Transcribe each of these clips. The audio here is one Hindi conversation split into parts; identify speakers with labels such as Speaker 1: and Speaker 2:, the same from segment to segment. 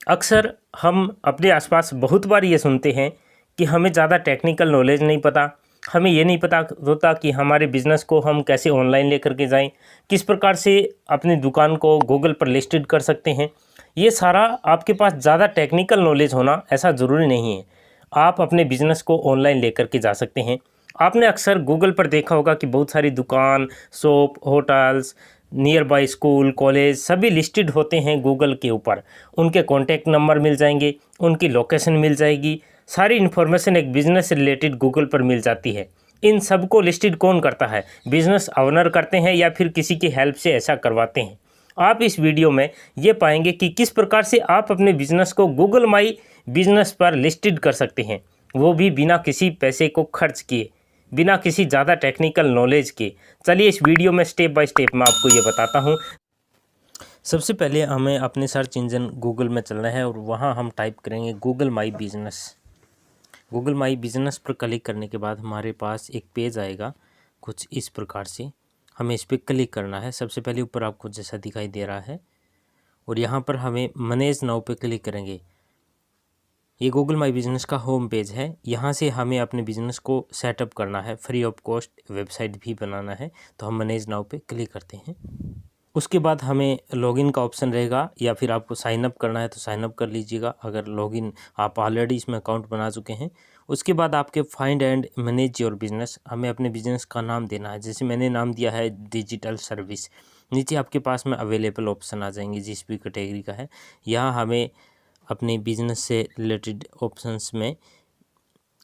Speaker 1: अक्सर हम अपने आसपास बहुत बार ये सुनते हैं कि हमें ज़्यादा टेक्निकल नॉलेज नहीं पता, हमें ये नहीं पता होता कि हमारे बिज़नेस को हम कैसे ऑनलाइन लेकर के जाएं, किस प्रकार से अपनी दुकान को गूगल पर लिस्टेड कर सकते हैं। ये सारा आपके पास ज़्यादा टेक्निकल नॉलेज होना ऐसा ज़रूरी नहीं है। आप अपने बिज़नेस को ऑनलाइन लेकर के जा सकते हैं। आपने अक्सर गूगल पर देखा होगा कि बहुत सारी दुकान, shop, hotels, near by school, college सभी लिस्टेड होते हैं गूगल के ऊपर। उनके कॉन्टैक्ट नंबर मिल जाएंगे, उनकी लोकेशन मिल जाएगी, सारी इन्फॉर्मेशन एक बिज़नेस से रिलेटेड गूगल पर मिल जाती है। इन सब को लिस्टेड कौन करता है? बिज़नेस ओनर करते हैं या फिर किसी की हेल्प से ऐसा करवाते हैं। आप इस वीडियो में ये पाएंगे कि किस प्रकार से आप अपने बिज़नेस को गूगल माई बिज़नेस पर लिस्टेड कर सकते हैं, वो भी बिना किसी पैसे को खर्च किए, बिना किसी ज़्यादा टेक्निकल नॉलेज के। चलिए इस वीडियो में स्टेप बाय स्टेप मैं आपको ये बताता हूँ। सबसे पहले हमें अपने सर्च इंजन गूगल में चलना है और वहाँ हम टाइप करेंगे गूगल माई बिज़नेस। गूगल माई बिज़नेस पर क्लिक करने के बाद हमारे पास एक पेज आएगा कुछ इस प्रकार से। हमें इस पर क्लिक करना है। सबसे पहले ऊपर आपको जैसा दिखाई दे रहा है और यहाँ पर हमें मैनेज नाउ पे क्लिक करेंगे। ये गूगल माई बिज़नेस का होम पेज है। यहाँ से हमें अपने बिज़नेस को सेटअप करना है, फ्री ऑफ कॉस्ट वेबसाइट भी बनाना है। तो हम मैनेज नाउ पे क्लिक करते हैं। उसके बाद हमें लॉगिन का ऑप्शन रहेगा या फिर आपको साइन अप करना है तो साइन अप कर लीजिएगा अगर लॉगिन आप ऑलरेडी इसमें अकाउंट बना चुके हैं। उसके बाद आपके find and manage your business, हमें अपने बिज़नेस का नाम देना है। जैसे मैंने नाम दिया है डिजिटल सर्विस। नीचे आपके पास में अवेलेबल ऑप्शन आ जाएंगे जिस भी कैटेगरी का है। यहाँ हमें अपने बिज़नेस से रिलेटेड ऑप्शंस में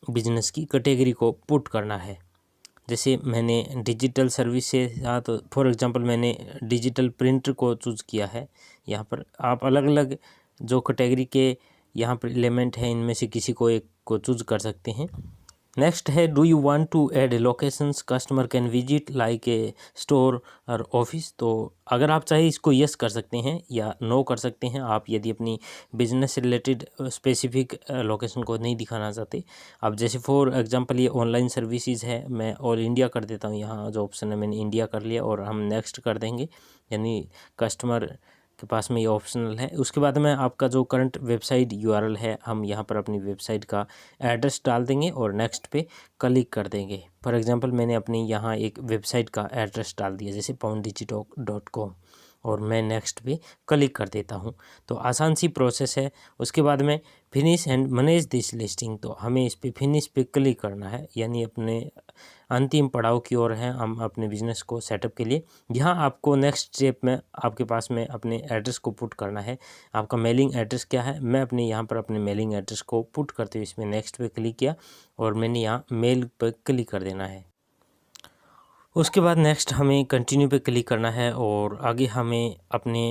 Speaker 1: बिज़नेस की कैटेगरी को पुट करना है। जैसे मैंने डिजिटल सर्विस से था तो फॉर एग्जांपल मैंने डिजिटल प्रिंटर को चूज़ किया है। यहाँ पर आप अलग अलग जो कैटेगरी के यहाँ पर एलिमेंट हैं इनमें से किसी को एक को चूज़ कर सकते हैं। नेक्स्ट है do you want to add locations customer can visit like a store और ऑफिस। तो अगर आप चाहे इसको यस कर सकते हैं या नो कर सकते हैं। आप यदि अपनी बिजनेस से रिलेटेड स्पेसिफिक लोकेशन को नहीं दिखाना चाहते। अब जैसे फॉर एग्जांपल ये ऑनलाइन सर्विसेज है, मैं ऑल इंडिया कर देता हूँ। यहाँ जो ऑप्शन है मैंने इंडिया कर लिया और हम नेक्स्ट कर देंगे, यानी कस्टमर के पास में ये ऑप्शनल है। उसके बाद में आपका जो करंट वेबसाइट यूआरएल है हम यहाँ पर अपनी वेबसाइट का एड्रेस डाल देंगे और नेक्स्ट पे क्लिक कर देंगे। फॉर एग्जांपल मैंने अपनी यहाँ एक वेबसाइट का एड्रेस डाल दिया जैसे pounddigitalk.com और मैं नेक्स्ट पे क्लिक कर देता हूँ। तो आसान सी प्रोसेस है। उसके बाद में finish and manage this listing, तो हमें इस पे फिनिश पे क्लिक करना है, यानी अपने अंतिम पड़ाव की ओर है हम अपने बिज़नेस को सेटअप के लिए। यहाँ आपको नेक्स्ट स्टेप में आपके पास में अपने एड्रेस को पुट करना है। आपका मेलिंग एड्रेस क्या है, मैं अपने यहाँ पर अपने मेलिंग एड्रेस को पुट करते हुए इसमें नेक्स्ट पे क्लिक किया और मैंने यहाँ मेल पर क्लिक कर देना है। उसके बाद नेक्स्ट हमें कंटिन्यू पे क्लिक करना है और आगे हमें अपने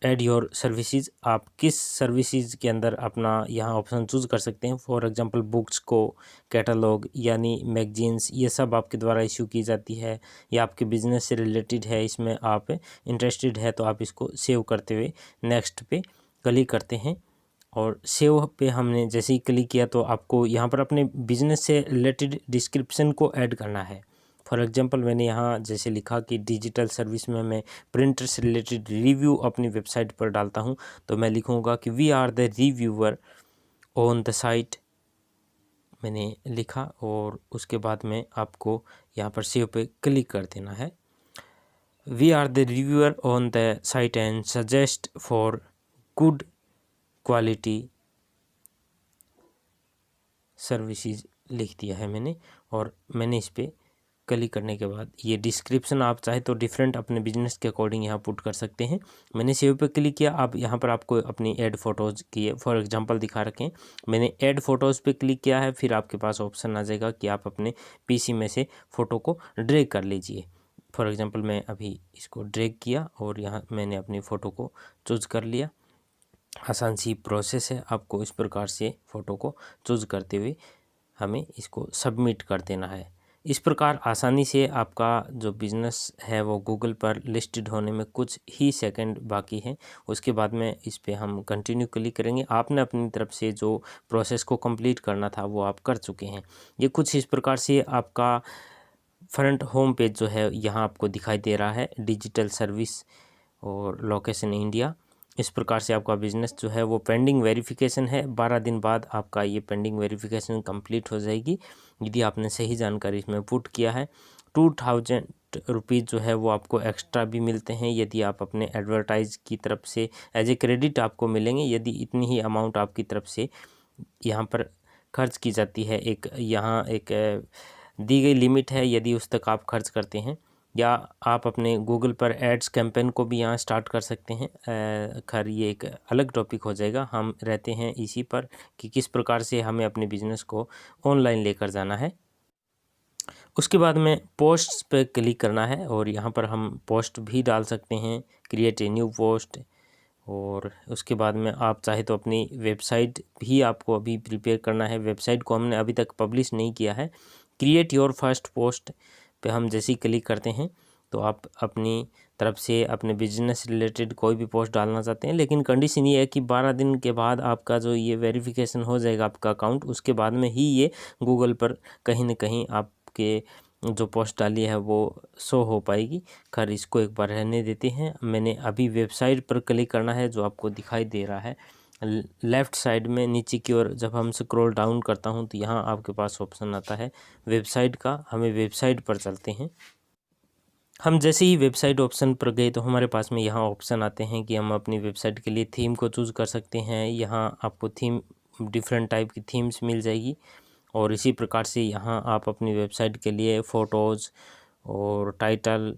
Speaker 1: ऐड योर सर्विसेज, आप किस सर्विसेज के अंदर अपना यहाँ ऑप्शन चूज़ कर सकते हैं। फॉर एग्जांपल बुक्स को कैटलॉग यानी मैगजीन्स ये सब आपके द्वारा इशू की जाती है या आपके बिज़नेस से रिलेटेड है, इसमें आप इंटरेस्टेड है तो आप इसको सेव करते हुए नेक्स्ट पे क्लिक करते हैं। और सेव पे हमने जैसे ही क्लिक किया तो आपको यहाँ पर अपने बिज़नेस से रिलेटेड डिस्क्रिप्शन को ऐड करना है। फॉर एग्जांपल मैंने यहाँ जैसे लिखा कि डिजिटल सर्विस में मैं प्रिंटर से रिलेटेड रिव्यू अपनी वेबसाइट पर डालता हूँ, तो मैं लिखूँगा कि we are the reviewer on the site, मैंने लिखा और उसके बाद में आपको यहाँ पर सेव पे क्लिक कर देना है। We are the reviewer on the site and suggest for good quality services लिख दिया है मैंने और मैंने इस पर क्लिक करने के बाद ये डिस्क्रिप्शन आप चाहे तो डिफरेंट अपने बिजनेस के अकॉर्डिंग यहाँ पुट कर सकते हैं। मैंने सेव पे क्लिक किया। अब यहाँ पर आपको अपनी ऐड फ़ोटोज़ की फॉर एग्जांपल दिखा रखें, मैंने ऐड फ़ोटोज़ पे क्लिक किया है। फिर आपके पास ऑप्शन आ जाएगा कि आप अपने पीसी में से फ़ोटो को ड्रैग कर लीजिए। फॉर एग्जाम्पल मैं अभी इसको ड्रैग किया और यहाँ मैंने अपनी फ़ोटो को चूज़ कर लिया। आसान सी प्रोसेस है। आपको इस प्रकार से फ़ोटो को चूज़ करते हुए हमें इसको सबमिट कर देना है। इस प्रकार आसानी से आपका जो बिज़नेस है वो गूगल पर लिस्टेड होने में कुछ ही सेकंड बाकी है। उसके बाद में इस पे हम कंटिन्यू क्लिक करेंगे। आपने अपनी तरफ से जो प्रोसेस को कंप्लीट करना था वो आप कर चुके हैं। ये कुछ इस प्रकार से आपका फ्रंट होम पेज जो है यहाँ आपको दिखाई दे रहा है, डिजिटल सर्विस और लोकेशन इंडिया। इस प्रकार से आपका बिजनेस जो है वो पेंडिंग वेरिफिकेशन है। 12 दिन बाद आपका ये पेंडिंग वेरिफिकेशन कंप्लीट हो जाएगी यदि आपने सही जानकारी इसमें पुट किया है। 2000 रुपीज़ जो है वो आपको एक्स्ट्रा भी मिलते हैं यदि आप अपने एडवर्टाइज की तरफ से एज ए क्रेडिट आपको मिलेंगे यदि इतनी ही अमाउंट आपकी तरफ से यहाँ पर खर्च की जाती है। यहाँ एक दी गई लिमिट है, यदि उस तक आप खर्च करते हैं, या आप अपने गूगल पर एड्स कैंपेन को भी यहाँ स्टार्ट कर सकते हैं। खैर ये एक अलग टॉपिक हो जाएगा, हम रहते हैं इसी पर कि किस प्रकार से हमें अपने बिजनेस को ऑनलाइन लेकर जाना है। उसके बाद में पोस्ट्स पे क्लिक करना है और यहाँ पर हम पोस्ट भी डाल सकते हैं, क्रिएट ए न्यू पोस्ट। और उसके बाद में आप चाहे तो अपनी वेबसाइट भी आपको अभी प्रिपेयर करना है। वेबसाइट को हमने अभी तक पब्लिश नहीं किया है। क्रिएट योर फर्स्ट पोस्ट पे हम जैसे ही क्लिक करते हैं तो आप अपनी तरफ से अपने बिजनेस रिलेटेड कोई भी पोस्ट डालना चाहते हैं, लेकिन कंडीशन ये है कि 12 दिन के बाद आपका जो ये वेरिफिकेशन हो जाएगा आपका अकाउंट, उसके बाद में ही ये गूगल पर कहीं ना कहीं आपके जो पोस्ट डाली है वो शो हो पाएगी। खैर इसको एक बार रहने देते हैं। मैंने अभी वेबसाइट पर क्लिक करना है जो आपको दिखाई दे रहा है लेफ़्ट साइड में नीचे की ओर। जब हम स्क्रॉल डाउन करता हूं तो यहाँ आपके पास ऑप्शन आता है वेबसाइट का। हमें वेबसाइट पर चलते हैं। हम जैसे ही वेबसाइट ऑप्शन पर गए तो हमारे पास में यहाँ ऑप्शन आते हैं कि हम अपनी वेबसाइट के लिए थीम को चूज़ कर सकते हैं। यहाँ आपको थीम डिफरेंट टाइप की थीम्स मिल जाएगी और इसी प्रकार से यहाँ आप अपनी वेबसाइट के लिए फ़ोटोज़ और टाइटल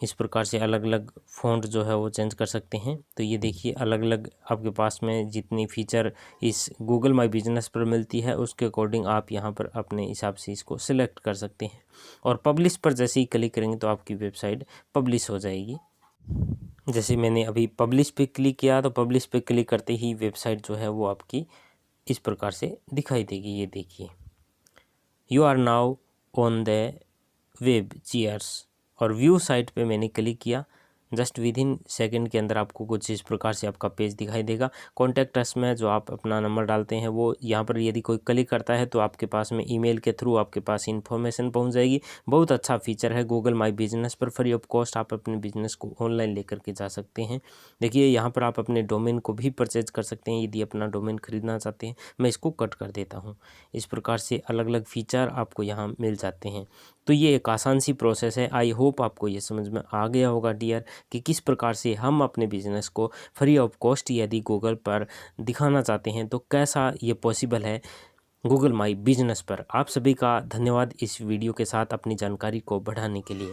Speaker 1: इस प्रकार से अलग अलग फ़ॉन्ट जो है वो चेंज कर सकते हैं। तो ये देखिए अलग अलग आपके पास में जितनी फ़ीचर इस गूगल माई बिजनेस पर मिलती है उसके अकॉर्डिंग आप यहाँ पर अपने हिसाब से इसको सिलेक्ट कर सकते हैं। और पब्लिश पर जैसे ही क्लिक करेंगे तो आपकी वेबसाइट पब्लिश हो जाएगी। जैसे मैंने अभी पब्लिश पे क्लिक किया तो पब्लिश पे क्लिक करते ही वेबसाइट जो है वो आपकी इस प्रकार से दिखाई देगी। ये देखिए you are now on the web cheers. और व्यू साइट पे मैंने क्लिक किया, जस्ट विद इन सेकेंड के अंदर आपको कुछ इस प्रकार से आपका पेज दिखाई देगा। कॉन्टैक्ट अस में जो आप अपना नंबर डालते हैं वो यहाँ पर यदि कोई क्लिक करता है तो आपके पास में ईमेल के थ्रू आपके पास इन्फॉर्मेशन पहुँच जाएगी। बहुत अच्छा फीचर है गूगल माई बिजनेस पर। फ्री ऑफ कॉस्ट आप अपने बिजनेस को ऑनलाइन लेकर के जा सकते हैं। देखिए यहाँ पर आप अपने डोमेन को भी परचेज कर सकते हैं यदि अपना डोमेन खरीदना चाहते हैं। मैं इसको कट कर देता हूँ। इस प्रकार से अलग अलग फीचर आपको यहाँ मिल जाते हैं। तो ये एक आसान सी प्रोसेस है। आई होप आपको ये समझ में आ गया होगा डियर कि किस प्रकार से हम अपने बिजनेस को फ्री ऑफ कॉस्ट यदि गूगल पर दिखाना चाहते हैं तो कैसा ये पॉसिबल है गूगल माई बिजनेस पर। आप सभी का धन्यवाद इस वीडियो के साथ अपनी जानकारी को बढ़ाने के लिए।